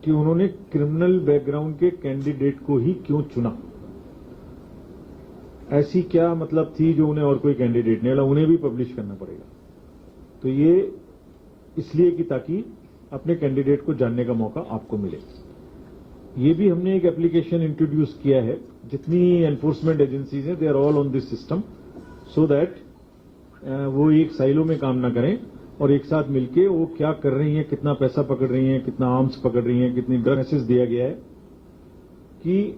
कि उन्होंने criminal background के कैंडिडेट को ही क्यों चुना। ऐसी क्या मतलब थी जो उन्हें और कोई कैंडिडेट नहीं मिला, उन्हें भी पब्लिश करना पड़ेगा। तो ये इसलिए कि ताकि अपने कैंडिडेट को जानने का मौका आपको मिले। ये भी हमने एक एप्लीकेशन इंट्रोड्यूस किया है। जितनी एनफोर्समेंट एजेंसीज हैं they are all on this system, so that वो एक साइलो में काम ना करें और एक साथ मिलके वो क्या कर रही हैं, कितना पैसा पकड़ रही हैं, कितना आर्म्स पकड़ रही हैं, कितनी ड्रग मैसेज दिया गया है कि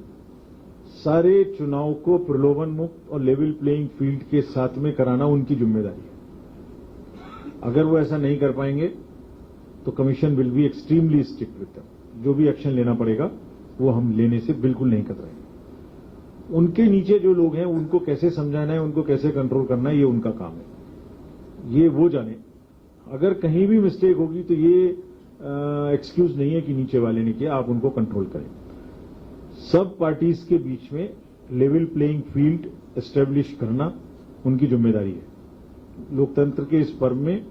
सारे चुनाव को प्रलोभन मुक्त और लेवल प्लेइंग फील्ड के साथ में कराना उनकी जिम्मेदारी है। अगर वो ऐसा नहीं कर पाएंगे तो commission will be extremely strict with them. जो भी एक्शन लेना पड़ेगा वो हम लेने से बिल्कुल नहीं कतराएंगे। उनके नीचे जो लोग हैं उनको कैसे समझाना है, उनको कैसे कंट्रोल करना है, ये उनका काम है, ये वो जाने। अगर कहीं भी मिस्टेक होगी तो ये एक्सक्यूज नहीं है कि नीचे वाले ने किया, आप उनको कंट्रोल करें। सब पार्टीज के बीच में लेवल प्लेइंग फील्ड एस्टेब्लिश करना उनकी जिम्मेदारी है। लोकतंत्र के इस पर्व में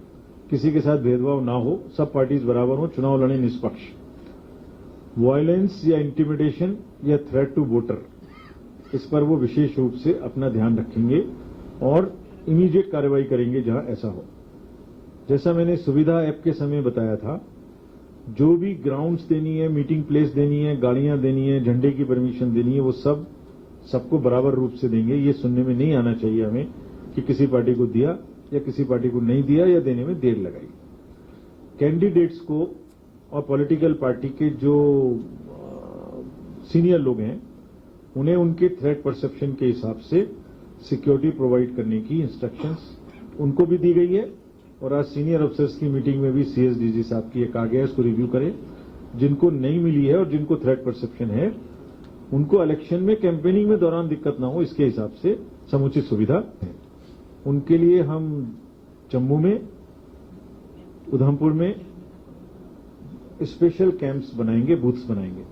किसी के साथ भेदभाव ना हो, सब पार्टीज बराबर हो, चुनाव लड़े निष्पक्ष। वायलेंस या इंटिमिडेशन या थ्रेट टू वोटर, इस पर वो विशेष रूप से अपना ध्यान रखेंगे और इमीडिएट कार्रवाई करेंगे जहां ऐसा हो। जैसा मैंने सुविधा ऐप के समय बताया था, जो भी ग्राउंड्स देनी है, मीटिंग प्लेस देनी है, गाड़ियां देनी है, झंडे की परमिशन देनी है, वो सबको बराबर रूप से देंगे। ये सुनने में नहीं आना चाहिए हमें कि किसी पार्टी को दिया या किसी पार्टी को नहीं दिया या देने में देर लगाई। कैंडिडेट्स को और पॉलिटिकल पार्टी के जो सीनियर लोग हैं उन्हें उनके थ्रेट परसेप्शन के हिसाब से सिक्योरिटी प्रोवाइड करने की इंस्ट्रक्शंस उनको भी दी गई है। और आज सीनियर अफसर्स की मीटिंग में भी सीएसडीजी साहब की एक आ गया है, इसको रिव्यू करें। जिनको नहीं मिली है और जिनको थ्रेट परसेप्शन है उनको इलेक्शन में कैंपेनिंग में दौरान दिक्कत ना हो, इसके हिसाब से समुचित सुविधा है। उनके लिए हम जम्मू में, उधमपुर में स्पेशल कैंप्स बनाएंगे, बूथ्स बनाएंगे।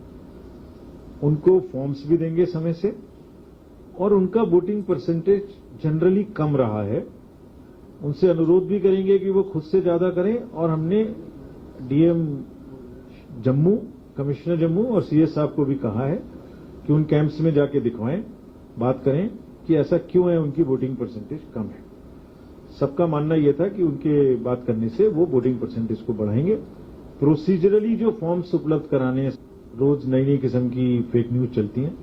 उनको फॉर्म्स भी देंगे समय से और उनका वोटिंग परसेंटेज जनरली कम रहा है, उनसे अनुरोध भी करेंगे कि वो खुद से ज्यादा करें। और हमने डीएम जम्मू, कमिश्नर जम्मू और सीएस साहब को भी कहा है कि उन कैंप्स में जाके दिखवाएं, बात करें कि ऐसा क्यों है, उनकी वोटिंग परसेंटेज कम है। सबका मानना यह था कि उनके बात करने से वो वोटिंग परसेंटेज को बढ़ाएंगे। प्रोसीजरली जो फॉर्म्स उपलब्ध कराने, रोज नई नई किस्म की फेक न्यूज चलती हैं,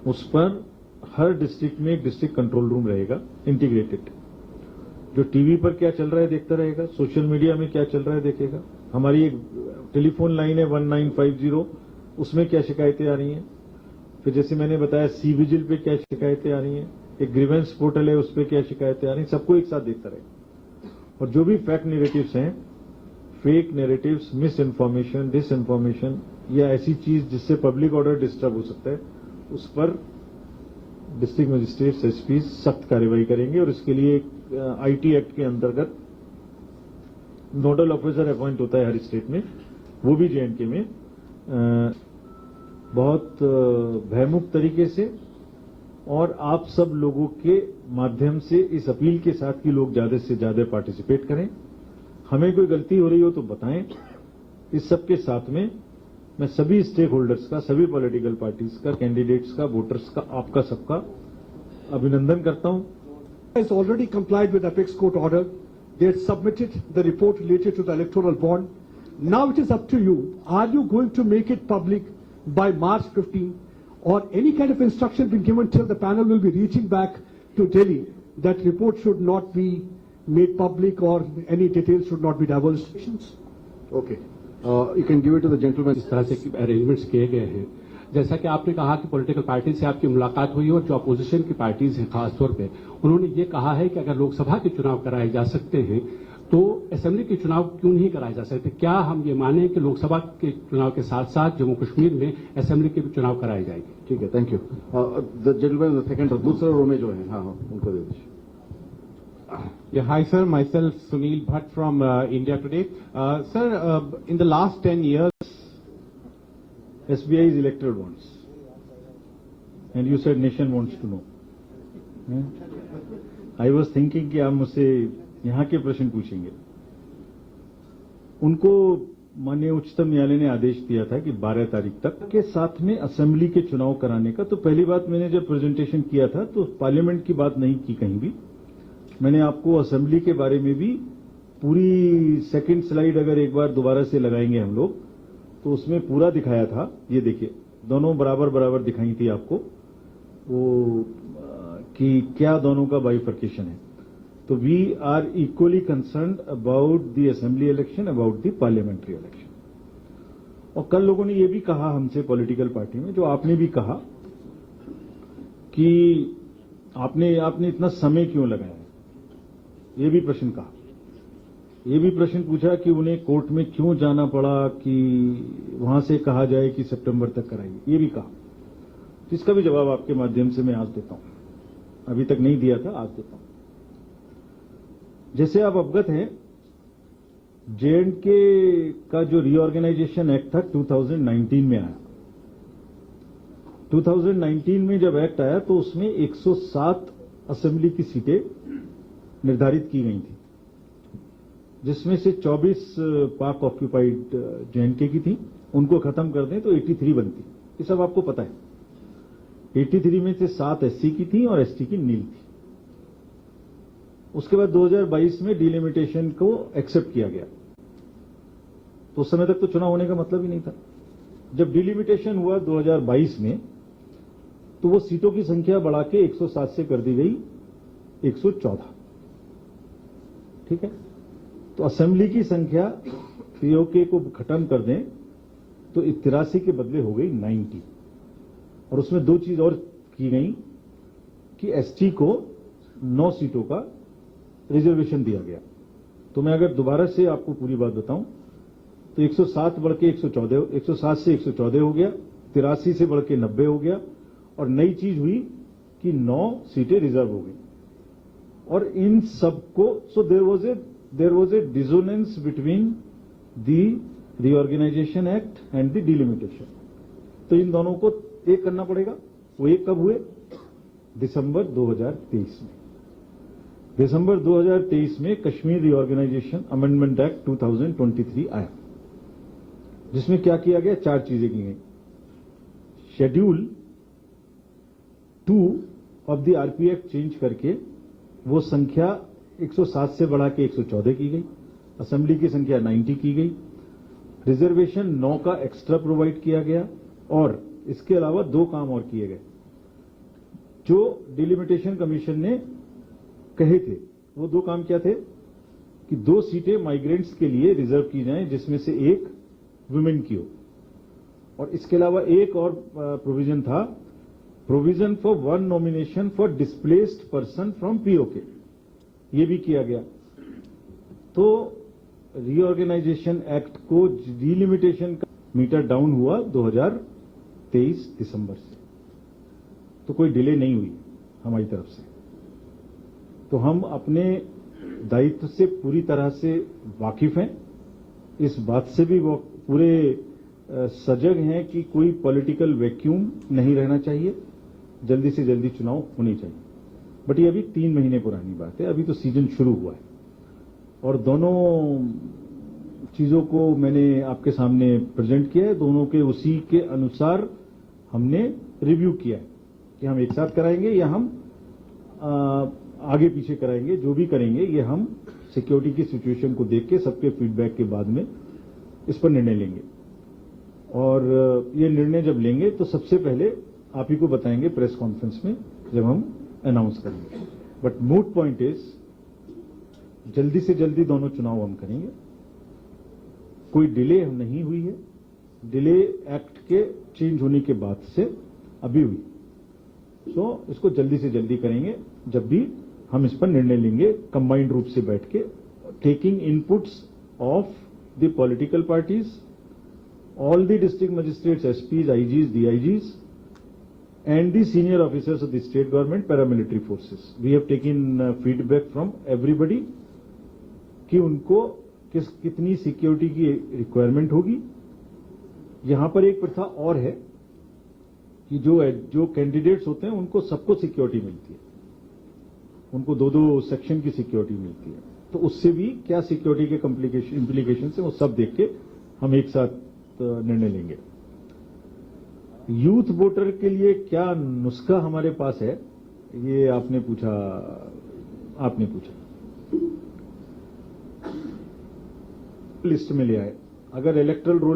उस पर हर डिस्ट्रिक्ट में एक डिस्ट्रिक्ट कंट्रोल रूम रहेगा इंटीग्रेटेड, जो टीवी पर क्या चल रहा है देखता रहेगा, सोशल मीडिया में क्या चल रहा है देखेगा। हमारी एक टेलीफोन लाइन है 1950, उसमें क्या शिकायतें आ रही हैं। फिर जैसे मैंने बताया सी विजिल पे क्या शिकायतें आ रही हैं, एक ग्रीवेंस पोर्टल है उस पर क्या शिकायतें आ रही हैं, सबको एक साथ देखता रहेगा। और जो भी फैक्ट नेरेटिव्स हैं, fake narratives, misinformation, disinformation या ऐसी चीज जिससे पब्लिक ऑर्डर डिस्टर्ब हो सकता है, उस पर डिस्ट्रिक्ट मजिस्ट्रेट्स, एसपी सख्त कार्रवाई करेंगे। और इसके लिए आईटी एक्ट के अंतर्गत नोडल ऑफिसर अपॉइंट होता है हर स्टेट में, वो भी जेएंडके में बहुत भयमुक्त तरीके से और आप सब लोगों के माध्यम से इस अपील के साथ कि लोग ज्यादा से ज्यादा पार्टिसिपेट करें। हमें कोई गलती हो रही हो तो बताएं। इस सब के साथ में मैं सभी स्टेक होल्डर्स का, सभी पॉलिटिकल पार्टीज का, कैंडिडेट्स का, वोटर्स का, आपका सबका अभिनंदन करता हूं। Has already complied with Apex Court order. They had submitted the report related to the electoral bond. Now it is up to you. Are you going to make it public by March 15, or any kind of instruction been given till the panel will be reaching back to Delhi that report should not be made public or any details should not be divulged? Okay. You can give it to the gentleman. इस तरह से arrangements किए गए हैं। जैसा कि आपने कहा कि पॉलिटिकल पार्टी से आपकी मुलाकात हुई और जो अपोजिशन की पार्टीज हैं खासतौर पे, उन्होंने ये कहा है कि अगर लोकसभा के चुनाव कराए जा सकते हैं तो असेंबली के चुनाव क्यों नहीं कराए जा सकते। क्या हम ये माने कि लोकसभा के चुनाव के साथ साथ जम्मू कश्मीर में असेंबली के भी चुनाव कराए जाएंगे? ठीक है, thank you. The gentleman second, दूसरा रो में जो है, हाँ उनको दे दीजिए। Yeah, hi sir, myself Sunil Bhatt from India Today. Sir, in the last 10 years, SBI's electoral bonds, and you said nation wants to know. I was thinking कि आप मुझसे यहाँ के प्रश्न पूछेंगे। उनको माननीय उच्चतम न्यायालय ने आदेश दिया था कि 12 तारीख तक के साथ में असेंबली के चुनाव कराने का, तो पहली बात मैंने जब प्रेजेंटेशन किया था तो पार्लियामेंट की बात नहीं की कहीं भी। मैंने आपको असेंबली के बारे में भी पूरी सेकंड स्लाइड अगर एक बार दोबारा से लगाएंगे हम लोग तो उसमें पूरा दिखाया था। ये देखिए, दोनों बराबर बराबर दिखाई थी आपको वो कि क्या दोनों का बाइफर्केशन है। तो we are equally concerned about the assembly election, about the parliamentary election. और कल लोगों ने ये भी कहा हमसे पॉलिटिकल पार्टी में, जो आपने भी कहा कि आपने इतना समय क्यों लगाया, ये भी प्रश्न कहा। ये भी प्रश्न पूछा कि उन्हें कोर्ट में क्यों जाना पड़ा, कि वहां से कहा जाए कि सितंबर तक कराइए, ये भी कहा। इसका भी जवाब आपके माध्यम से मैं आज देता हूं, अभी तक नहीं दिया था, आज देता हूं। जैसे आप अवगत हैं, J&K का जो रीऑर्गेनाइजेशन एक्ट था 2019 में आया। 2019 में जब एक्ट आया तो उसमें 107 असेंबली की सीटें निर्धारित की गई थी, जिसमें से 24 पाक ऑक्यूपाइड J&K की थी। उनको खत्म कर दें तो 83 बनती। ये सब आपको पता है। 83 में से 7 SC की थी और ST की नील थी। उसके बाद 2022 में डिलिमिटेशन को एक्सेप्ट किया गया। तो उस समय तक तो चुनाव होने का मतलब ही नहीं था। जब डिलिमिटेशन हुआ 2022 में, तो वो सीटों की संख्या बढ़ा के 107 से कर दी गई 114। ठीक है, तो असेंबली की संख्या पीओके को खत्म कर दें तो 83 के बदले हो गई 90। और उसमें 2 चीज और की गई कि एसटी को 9 सीटों का रिजर्वेशन दिया गया। तो मैं अगर दोबारा से आपको पूरी बात बताऊं तो 107 बढ़ के 114, 107 से 114 हो गया, 83 से बढ़ के 90 हो गया, और नई चीज हुई कि 9 सीटें रिजर्व हो गई। और इन सबको so there was a dissonance between the reorganisation act and the delimitation. तो इन दोनों को एक करना पड़ेगा। वो एक कब हुए? दिसंबर 2023 में। दिसंबर 2023 में कश्मीर रीऑर्गेनाइजेशन अमेंडमेंट एक्ट 2023 आया, जिसमें क्या किया गया? 4 चीजें की गई। Schedule 2 of the RP act change करके वो संख्या 107 से बढ़ा के 114 की गई। असेंबली की संख्या 90 की गई। रिजर्वेशन 9 का एक्स्ट्रा प्रोवाइड किया गया। और इसके अलावा 2 काम और किए गए जो डिलिमिटेशन कमीशन ने कहे थे। वो 2 काम क्या थे? कि 2 सीटें माइग्रेंट्स के लिए रिजर्व की जाएं, जिसमें से एक वुमेन की हो। और इसके अलावा एक और प्रोविजन था, provision for 1 nomination for displaced person from PoK. ये भी किया गया। तो रीऑर्गेनाइजेशन एक्ट को डिलिमिटेशन का मीटर डाउन हुआ 2023 दिसंबर से। तो कोई डिले नहीं हुई हमारी तरफ से। तो हम अपने दायित्व से पूरी तरह से वाकिफ हैं। इस बात से भी वो पूरे सजग हैं कि कोई पॉलिटिकल वैक्यूम नहीं रहना चाहिए, जल्दी से जल्दी चुनाव होने चाहिए। बट ये अभी 3 महीने पुरानी बात है, अभी तो सीजन शुरू हुआ है। और दोनों चीजों को मैंने आपके सामने प्रेजेंट किया है। दोनों के उसी के अनुसार हमने रिव्यू किया है कि हम एक साथ कराएंगे या हम आगे पीछे कराएंगे। जो भी करेंगे ये हम सिक्योरिटी की सिचुएशन को देख के सबके फीडबैक के बाद में इस पर निर्णय लेंगे। और ये निर्णय जब लेंगे तो सबसे पहले आप ही को बताएंगे प्रेस कॉन्फ्रेंस में जब हम अनाउंस करेंगे। बट मूड पॉइंट इज, जल्दी से जल्दी दोनों चुनाव हम करेंगे। कोई डिले नहीं हुई है। डिले एक्ट के चेंज होने के बाद से अभी हुई। सो इसको जल्दी से जल्दी करेंगे जब भी हम इस पर निर्णय लेंगे, कंबाइंड रूप से बैठ के, taking inputs of the political parties, all the district magistrates, SPs, IGs, DIGs and the senior officers of the state government, paramilitary forces. We have taken feedback from everybody कि उनको कितनी सिक्योरिटी की requirement होगी। यहां पर एक प्रथा और है कि जो कैंडिडेट्स होते हैं उनको सबको सिक्योरिटी मिलती है। उनको 2-2 सेक्शन की सिक्योरिटी मिलती है। तो उससे भी क्या सिक्योरिटी के इम्प्लीकेशन है वो सब देख के हम एक साथ निर्णय लेंगे। यूथ वोटर के लिए क्या नुस्खा हमारे पास है, ये आपने पूछा। लिस्ट में ले आए, अगर इलेक्टरल रोल